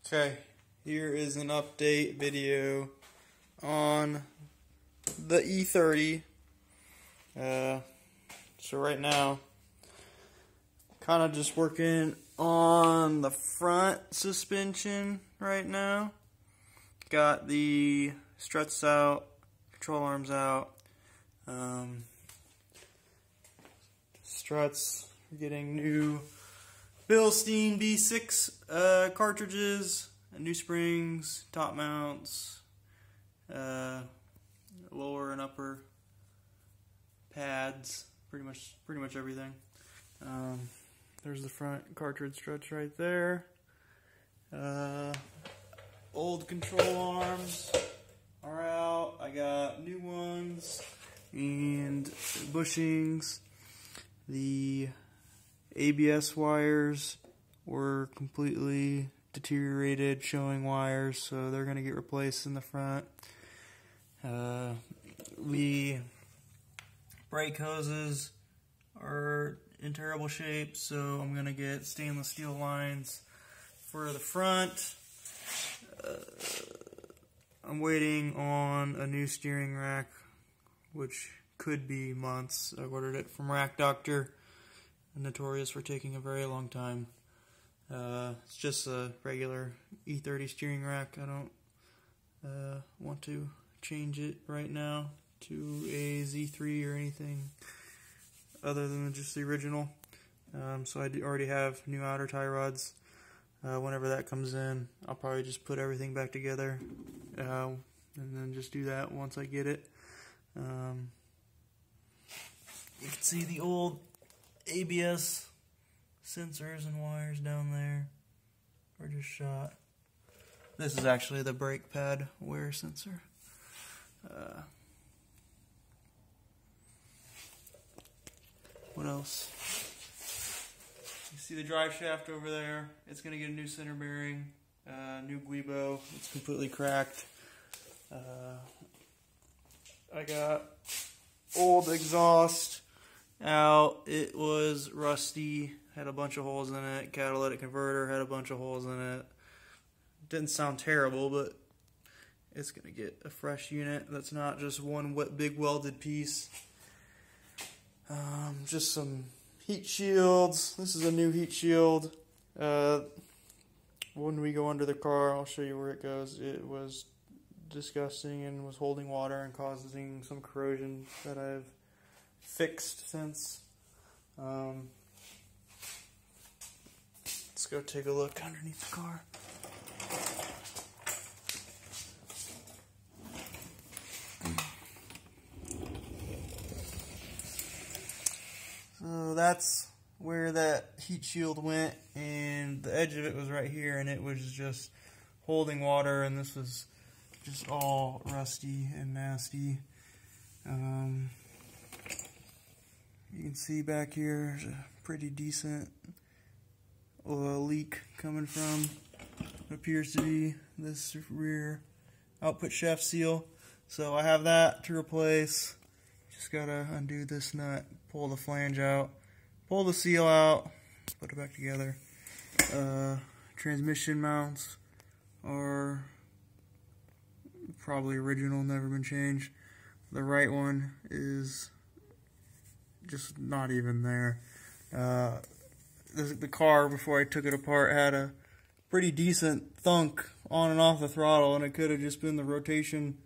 Okay, here is an update video on the E30. So right now, kind of just working on the front suspension right now. Got the struts out, control arms out. Struts, we're getting new Bilstein B6 cartridges, new springs, top mounts, lower and upper pads, pretty much everything. There's the front cartridge struts right there. Old control arms are out. I got new ones and bushings. The ABS wires were completely deteriorated, showing wires, so they're going to get replaced in the front. The brake hoses are in terrible shape, so I'm going to get stainless steel lines for the front. I'm waiting on a new steering rack, which could be months. I ordered it from Rack Doctor, notorious for taking a very long time. It's just a regular E30 steering rack. I don't want to change it right now to a Z3 or anything other than just the original. So I already have new outer tie rods. Whenever that comes in, I'll probably just put everything back together and then just do that once I get it. You can see the old ABS sensors and wires down there were just shot. This is actually the brake pad wear sensor. What else? You see the drive shaft over there. It's going to get a new center bearing, new guibo. It's completely cracked. I got old exhaust out. It was rusty, had a bunch of holes in it. Catalytic converter had a bunch of holes in it. Didn't sound terrible, but it's going to get a fresh unit that's not just one big welded piece. Just some heat shields. This is a new heat shield. When we go under the car, I'll show you where it goes. It was disgusting and was holding water and causing some corrosion that I've fixed since. Let's go take a look underneath the car. So that's where that heat shield went, and the edge of it was right here, and it was just holding water, and this was just all rusty and nasty. You can see back here there's a pretty decent oil leak coming from what appears to be this rear output shaft seal. So I have that to replace. Just gotta undo this nut, pull the flange out, pull the seal out, put it back together. Transmission mounts are probably original, never been changed. The right one is just not even there. The car, before I took it apart, had a pretty decent thunk on and off the throttle, and it could have just been the rotation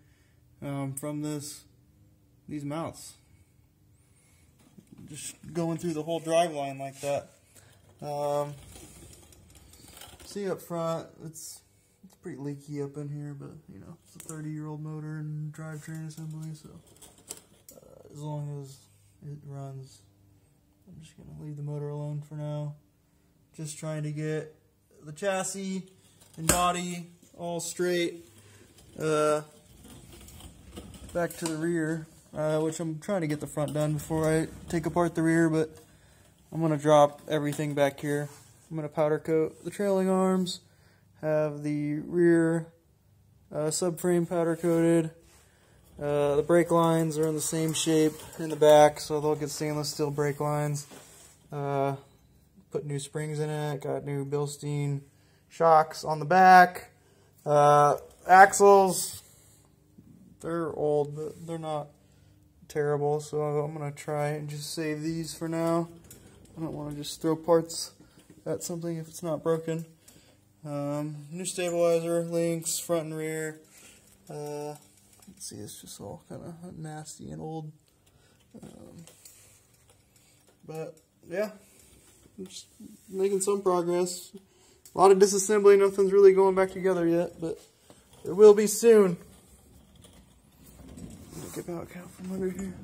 from these mounts. Just going through the whole drive line like that. See up front, it's pretty leaky up in here, but you know, it's a 30-year-old motor and drivetrain assembly, so as long as it runs, I'm just going to leave the motor alone for now. Just trying to get the chassis and body all straight. Back to the rear, which I'm trying to get the front done before I take apart the rear, but I'm going to drop everything back here. I'm going to powder coat the trailing arms, have the rear subframe powder coated. The brake lines are in the same shape in the back, so they'll get stainless steel brake lines. Put new springs in it, got new Bilstein shocks on the back. Axles, they're old, but they're not terrible, so I'm going to try and just save these for now. I don't want to just throw parts at something if it's not broken. New stabilizer, links, front and rear. Let's see, it's just all kind of nasty and old. But yeah, I'm just making some progress. A lot of disassembly, nothing's really going back together yet, but it will be soon. Get back out from under here.